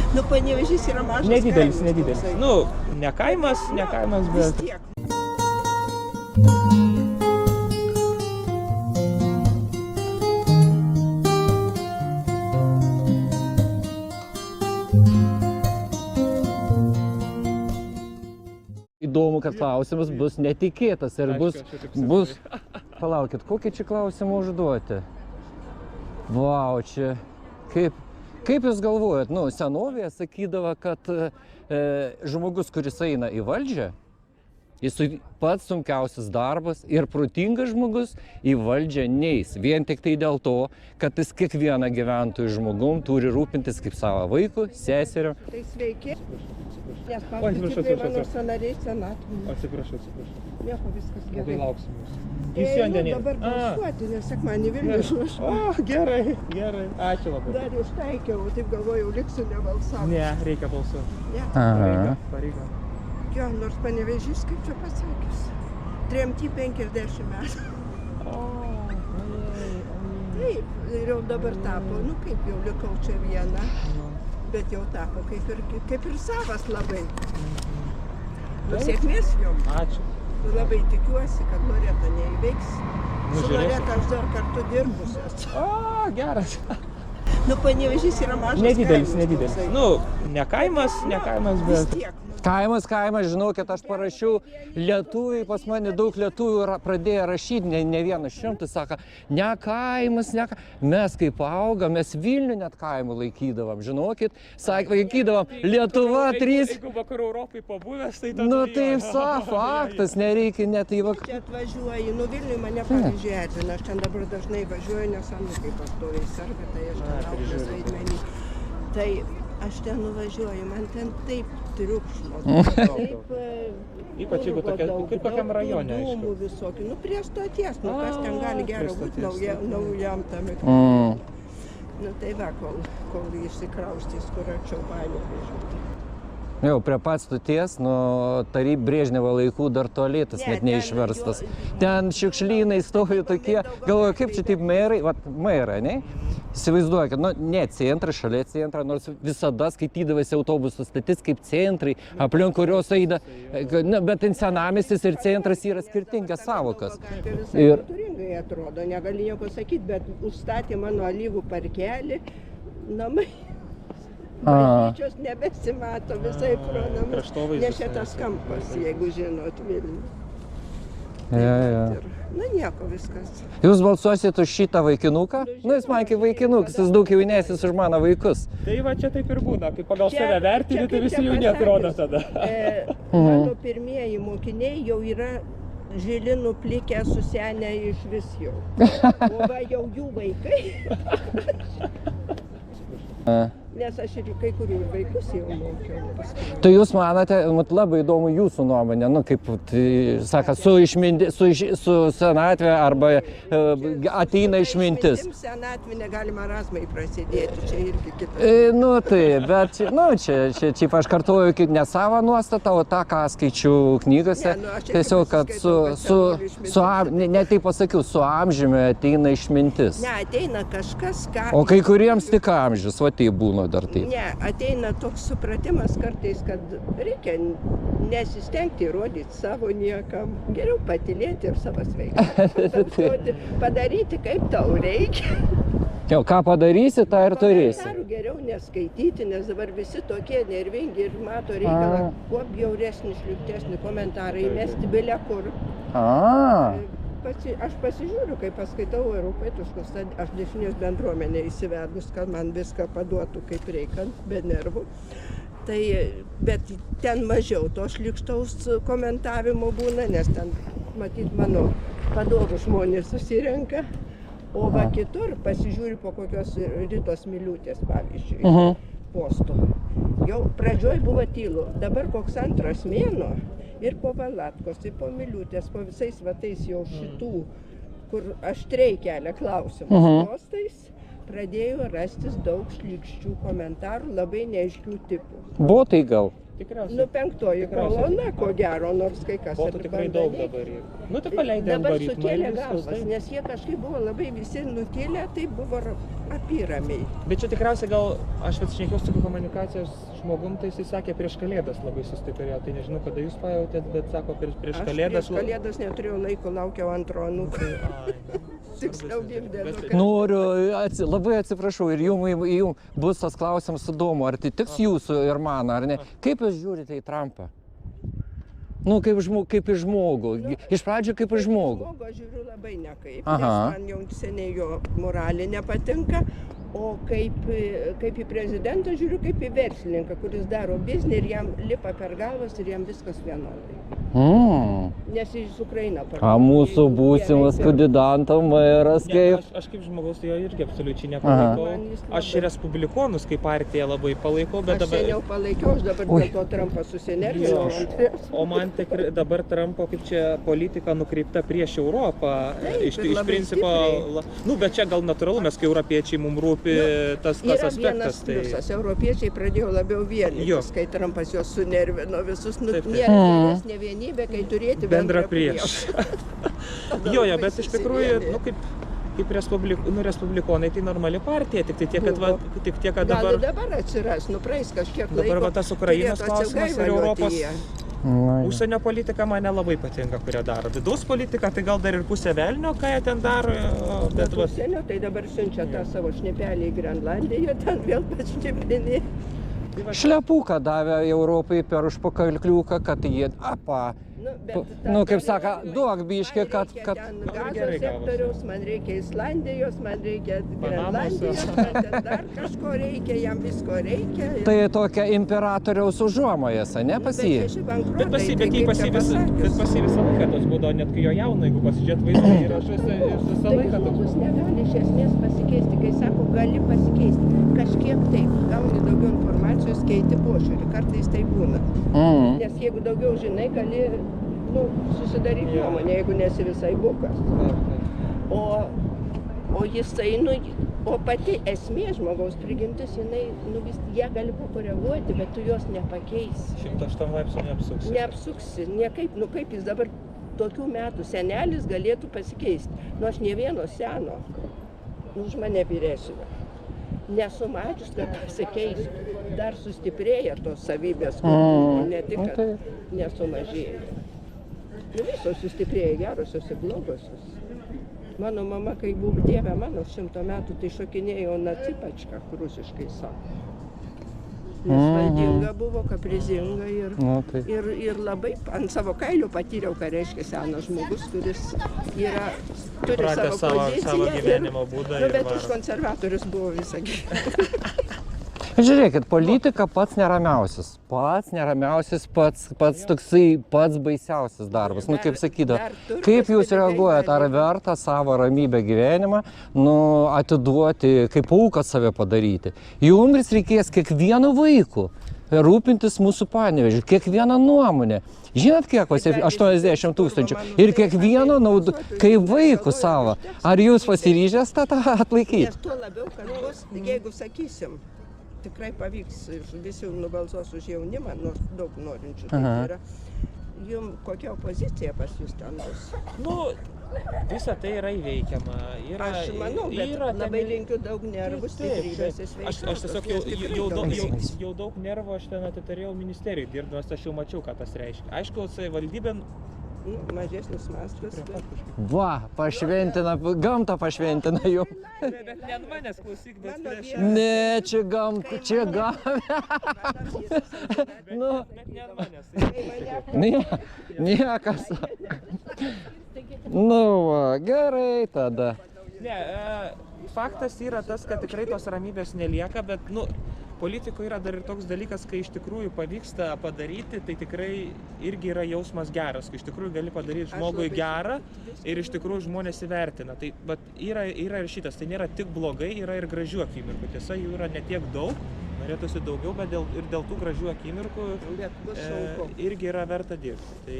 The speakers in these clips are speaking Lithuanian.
Nu, Panevėžys yra mažas Nedidelis, kaimas nedidelis. toksai. Nu, ne kaimas, Vis bet... tiek. Įdomu, kad klausimas bus netikėtas ir bus... Palaukit, kokį čia klausimą užduoti? Vau, čia... Kaip jūs galvojat, nu, senovėje sakydavo, kad žmogus, kuris eina į valdžią, jis pats sunkiausias darbas ir protingas žmogus į valdžią neis. Vien tik tai dėl to, kad jis kiekvieną gyventojų žmogum turi rūpintis kaip savo vaikų, seserių. Tai sveiki. Nes pavyzdžiui, mano sąnariai senatviniai. Atsiprašau. Nieko, viskas Labai gerai. lauksim jūs. Jūs šiandien... Dabar balsuoti, nes sekmanį Vilnių išvažiuoju. O, gerai. Ačiū labai. Dar ištaikiau, taip galvojau, liksiu nebalsavus. Ne, reikia balsuoti. Ne. Pareiga. Jo, nors Panevėžys, kaip čia pasakius, tremty 50 metų. Taip, ir jau dabar tapo, nu kaip jau likau čia viena, bet jau tapo kaip ir savas labai. Nu, sėkmės jums. Ačiū. Labai tikiuosi, kad Loreta neįveiks. Su Žiūrėsim. Loreta aš dar kartu dirbusios. O, geras. Nu, Panevėžys yra mažas Nedidelis. toksai. Nu, ne kaimas, Vis bet... tiek. Kaimas, žinokit, aš parašiau lietuviai, pas mane daug lietuvių pradėjo rašyti, ne vienas šimtas, sako, ne kaimas, mes kaip augam, mes Vilnių net kaimų laikydavom, žinokit, laikydavom Lietuva 3. Jeigu vakarų Europai pabuvęs, tai tada... Nu taip, faktas, nereikia net į vakarų. Čia atvažiuoju, nu Vilniui mane pavyzdžiui atvina, aš ten dabar dažnai važiuoju, nes anūkai pastoviai serga, tai aš ten auklės vaidmenį. Tai aš ten nuvažiuoju, man ten taip triukšmo, taip... Ypač jeigu tokia, kaip kokiam rajone, aišku. Dūmų visokių, nu prie stoties, nu kas ten gali gero būti naujam tame. Nu tai va, kol išsikraustys, kur arčiau Panevėžio. Jau prie pat stoties, nuo Brežnevo laikų dar tualetas net neišverstas. Ten šiukšlynai stovi tokie, galvoju, kaip čia taip merai, ne? Įsivaizduokit, nu, ne centras, šalia centrą, nors visada skaitydavosi autobusų stotis kaip centrai, aplink kurios eina, bet senamiestis ir centras yra skirtingas savokas. Ir turingai atrodo, negali nieko sakyti, bet užstatė mano alyvų parkelį, namai. Bažnyčios nebesimato visai pro namus, nes šitas kampas, jeigu žinot Vilnių. Nu nieko, viskas. Jūs balsuosit už šitą vaikinuką? Nu jis man kaip vaikinukas, jis daug jaunesnis už mano vaikus. Tai va čia taip ir būna, kai pagal save vertini, tai visi jauni atrodo tada. Mano pirmieji mokiniai jau yra žili nuplikę, susenę iš vis jau. O va jau jų vaikai. Nes aš ir kai kurių vaikus jau mokiau. Tai jūs manote, labai įdomu jūsų nuomonė, nu kaip, saka, su senatvė arba ateina išmintis. Senatvė negali marazmai prasidėti, čia irgi kitas. Nu tai, bet, nu čia aš kartuoju ne savo nuostatą, o tą, ką skaičiau knygose. Tiesiog, kad ne taip pasakiau, su amžiumi ateina išmintis. Ne, ateina kažkas, ką... O kai kuriems tik amžius, va tai būna dar taip. Ne, ateina toks supratimas kartais, kad reikia nesistengti įrodyti savo niekam. Geriau patylėti ir savo sveikatą. Padaryti, kaip tau reikia. Jau, ką padarysi, tą ir turėsi. Komentarų geriau neskaityti, nes dabar visi tokie nervingi ir mato reikalą, kuo bjauresnį, šliuktesnį komentarą įmesti bile kur. Aš pasižiūriu, kai paskaitau europietiškus, aš dešinės bendruomenę įsivedus, kad man viską paduotų kaip reikiant, be nervų. Tai, bet ten mažiau to šlykštaus komentavimo būna, nes ten, matyt, mano padorų žmonės susirenka. O va kitur pasižiūriu po kokios Ritos Miliūtės, pavyzdžiui, postų. Jau pradžioj buvo tylu, dabar koks antras mėnuo. Ir po Valatkos, ir po Miliūtės, po visais vatais jau šitų, kur aštriai kelia klausimus postais, pradėjo rastis daug šlykščių komentarų, labai neaiškių tipų. Botai gal? Tikriausiai. 5 kolona, ko gero, nors kai kas Botų tikrai daug dabar yra. Nu, tai paleidė Dabar algoritmą ir sukėlė viskas, galvas, taip. nes jie kažkaip buvo labai visi nutilę, tai buvo apyramiai. Bet čia tikriausiai gal, aš vat šnekėjau su komunikacijos žmogum, tai jisai sakė prieš Kalėdas labai sustiprėjo. Tai nežinau, kada jūs pajautėt, bet sako prieš Kalėdas. Aš prieš Kalėdas neturėjau laiko, laukiau antro anūko. Tiksliau gimdė. Noriu, labai atsiprašau, ir jum bus tas klausimas įdomu, ar tai tiks jūsų ir man, ar ne? Kaip jūs žiūrite į Trumpą? Nu, kaip į žmogų. Iš pradžių kaip į žmogų. Aš žiūriu labai nekaip, Aha. nes man jau seniai jo moralė nepatinka, o kaip į prezidentą žiūriu kaip į verslininką, kuris daro biznį ir jam lipa per galvas ir jam viskas vienodai. Nes jis Ukrainą parduoda. A mūsų būsimas kandidatas meras kaip? Aš kaip žmogaus tai jo irgi absoliučiai nepalaikau. Aš respublikonus kaip partiją labai palaikau, bet Aš dabar... seniau palaikiau, aš dabar dėl to Trumpą susinervinau. O man tikrai dabar Trumpo kaip čia politika nukreipta prieš Europą. Taip, Iš ir labai principo, nu, bet čia gal natūralu, mes kai europiečiai mums rūpi tas Yra aspektas. vienas pliusas, europiečiai pradėjo labiau Jo. vienytis, kai Trumpas juos sunervino visus, Taip. nėra geresnė vienybė, kai turėti Bendra prieš. Jo, bet iš tikrųjų, nu, kaip respublikonai, tai normali partija, tik tiek, kad Gal dabar... ir dabar atsiras, praeis kažkiek laiko. Dabar va tas Ukrainos turėtų klausimas ir atsigaivaluoti Europos jie. užsienio politika man nelabai patinka, kurią daro. Vidaus politika, tai gal dar ir pusė velnio, ką jie ten daro, bet va... Užsienio, tai dabar siunčia tą savo šnipelį į Grenlandiją, ten vėl pašnipinė. Šlepuką davė Europai per užpakaliuką, kad jie, kaip sako, duok biškį, kad... Ten Gazos sektoriaus, man reikia Islandijos, man reikia Grenlandijos, man ten dar kažko reikia, jam visko reikia. Tai tokia imperatoriaus užuomojas, ne pas jį? Bet pas jį visą laiką tos būdavo, net kai jo jauna, jeigu pasižiūrėt vaizdą įrašus, visą laiką toks. Žmogus negali iš esmės pasikeisti, kai sako, gali pasikeisti. Kažkiek taip, gauni daugiau informacijos, keiti požiūrį, kartais tai būna. Nes jeigu daugiau žinai, gali susidaryti nuomonę, jeigu nesi visai bukas. O jisai, o pati esmė žmogaus prigimtis, jinai, ją gali pakoreguoti, bet tu jos nepakeisi. 108 laipsnių neapsuksi. Neapsuksi, niekaip, kaip jis dabar tokių metų senelis galėtų pasikeisti. Aš ne vieno seno, už mane vyresnio. Nesu mačius, kad pasikeistų. Dar sustiprėja tos savybės, ne tik, kad nesumažėja. Visos sustiprėja, gerosios ir blogosios. Mano mama, kai buvo Dieve mano 100 metų, tai šokinėjo nacipačką, rusiškai sako. Nes valdinga buvo, kaprizinga ir labai ant savo kailių patyriau, ką reiškia senas žmogus, kuris turi savo poziciją. Gyvenimo būdą. Bet už konservatorius buvo visą gyvenimą. Žiūrėkit, politika pats neramiausias, pats baisiausias darbas. Kaip sakydavo, kaip jūs reaguojat, ar verta savo ramybę gyvenimą, atiduoti, kaip auką save padaryti. Jums reikės kiekvieno vaikų rūpintis mūsų Panevėžiu, kiekvieną nuomonę. Žinot kiek, 80 000 ir kiekvieno kaip vaikų savo. Ar jūs pasiryžęs tą atlaikyti? Nes tuo labiau, kad bus, jeigu sakysim, tikrai pavyks, visi nubalsuos už jaunimą, nors daug norinčių tai yra. Jums kokia opozicija pas jūs ten bus? Visa tai yra įveikiama. Aš manau, bet labai linkiu daug nervų, stiprybės ir sveikatos. Aš tiesiog jau daug nervų aš ten atitarėjau ministerijai dirbdamas, aš jau mačiau, ką tas reiškia. Aišku, savivaldybė mažesnis mastas. Va, pašventina, gamtą pašventina jau. Bet ne ant manęs klausyk, bet prieš... Ne, čia gamta. Bet ne ant manęs. Niekas. Gerai tada. Ne, faktas yra tas, kad tikrai tos ramybės nelieka, bet, politikoje yra dar ir toks dalykas, kai iš tikrųjų pavyksta padaryti, tai tikrai irgi yra jausmas geras, kai iš tikrųjų gali padaryti žmogui gerą ir iš tikrųjų žmonės įvertina. Tai yra ir šitas, tai nėra tik blogai, yra ir gražių akimirkų. Tiesa, jų yra ne tiek daug, norėtųsi daugiau, bet ir dėl tų gražių akimirkų irgi yra verta dirbti. Tai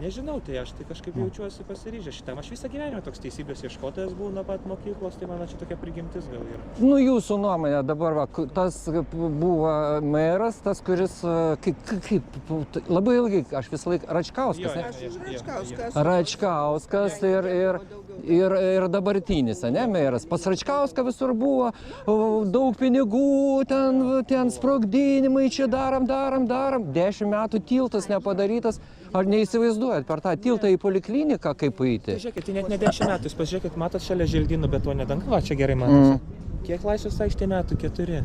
Nežinau, tai aš tai kažkaip jaučiuosi pasiryžęs šitam. Aš visą gyvenimą toks teisybės ieškotojas buvau nuo pat mokyklos, tai mano čia tokia prigimtis gal yra. Nu, jūsų nuomonė dabar, va, tas buvo meras, tas, kuris, kaip, labai ilgai, aš visą laiką, Račkauskas, ne? Aš už Račkauskas. Račkauskas ir dabartinis, ne, meras. Pas Račkauską visur buvo daug pinigų, ten sprogdinimai, čia darom. 10 metų tiltas nepadarytas. Ar neįsivaizduojat per tą tiltą į polikliniką, kaip eiti? Pažiūrėkit, tai net ne 10 metų, jūs pažiūrėkit, matot šalia želdynų betoninė danga, va, čia gerai matosi. Kiek Laisvės aikštė metų? 4.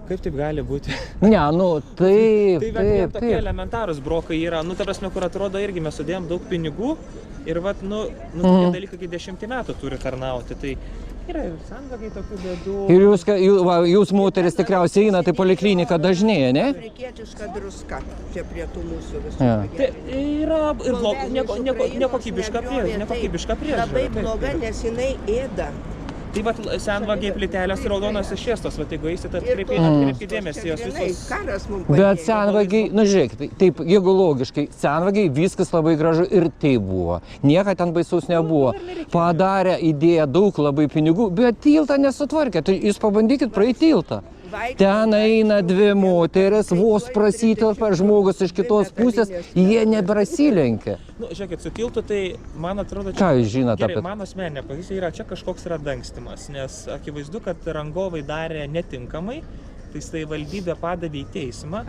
Kaip taip gali būti? Ne, nu, taip. Tai tokie elementarūs brokai yra, nu, ta prasme, kur atrodo irgi mes sudėjom daug pinigų ir, vat, tokie dalykai iki 10 metų turi tarnauti, tai yra ir sanvagai tokių bėdų. Ir jūs moteris tikriausiai einate į polikliniką dažnėje, ne? Afrikietiška druska, čia prie tų mūsų visų. Tai yra ir nekokybiška priežiūra. Labai bloga, nes jinai ėda. Tai vat senvagiai plytelės raudonos išėstos, vat jeigu eisit atkreipkite dėmesį, jos visos. Karas mums padėjo. Bet senvagiai, na žiūrėkit, taip, jeigu logiškai, senvagiai viskas labai gražu ir tai buvo. Nieka ten baisaus nebuvo. Padarė, įdėję daug labai pinigų, bet tiltą nesutvarkė. Tai jūs pabandykit praeiti tiltą. Ten eina 2 moteris, vos prasitelpa žmogus iš kitos pusės, jie nebrasilenkia. Nu, žiūrėkit, su tiltu tai, man atrodo, Ką jūs žinote gerai, apie mano asmeninė pozicija yra, čia kažkoks yra dangstymas, nes akivaizdu, kad rangovai darė netinkamai, tai savivaldybė padavė į teismą,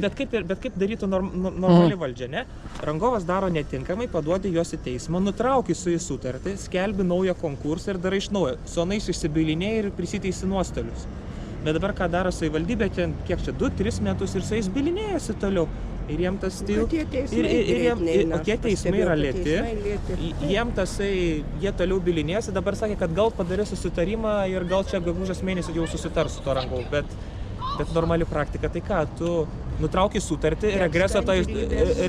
bet kaip darytų normali valdžia, ne? Rangovas daro netinkamai, paduodi juos į teismą, nutrauki su jais sutartį, skelbi naują konkursą ir darai iš naujo, su anais išsibylinėjai ir prisiteisi nuostolius. Bet dabar ką daro savivaldybė, ten kiek čia 2-3 metus ir su jais bylinėjasi toliau. Ir jiem tas o tie teismai yra lėti, jiem tasai, jie toliau bylinėjasi, dabar sakė, kad gal padarys susitarimą ir gal čia gegužės mėnesį jau susitars su to rangovu, bet normali praktika, tai ką, tu nutrauki sutartį,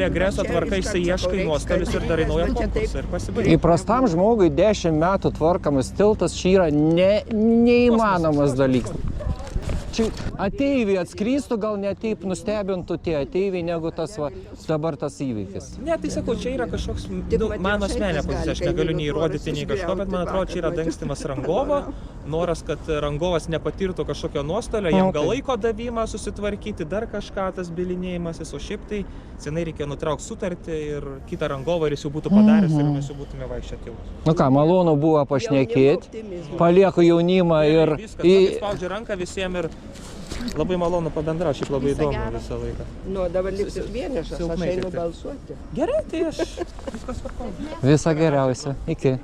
regreso tvarka išsiieškai nuostolius ir darai naują konkursą ir pasibaigia. Įprastam žmogui 10 metų tvarkamas tiltas čia yra neįmanomas dalykas. Čia ateiviai atskrystų, gal ne taip nustebintų tie ateiviai, negu dabar tas įvykis. Ne, tai sakau, čia yra kažkoks, mano asmeninė pozicija, aš negaliu nei įrodyti, nei kažko, bet man atrodo, čia yra dangstymas rangovo, noras, kad rangovas nepatirtų kažkokio nuostolio, jam gal laiko davimą susitvarkyti, dar kažką tas bylinėjimasis, o šiaip tai senai reikėjo nutraukti sutartį ir kitą rangovą ir jis jau būtų padaręs ir mes jau būtume vaikščia tylus. Nu ką, malonu buvo pašnekėti, palieku jaunimą ir... Viskas, spaudžia ranką visiems ir labai malonu pabendrauti, šiaip labai įdomu visą laiką. Nu, dabar likti vienišas, aš einu balsuoti. Gerai, tai aš viskas tvarkau. Viso geriausio. Iki.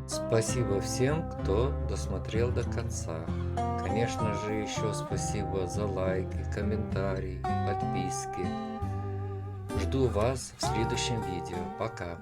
Спасибо всем, кто досмотрел до конца. Конечно же, еще спасибо за лайки, комментарии, подписки. Жду вас в следующем видео. Пока.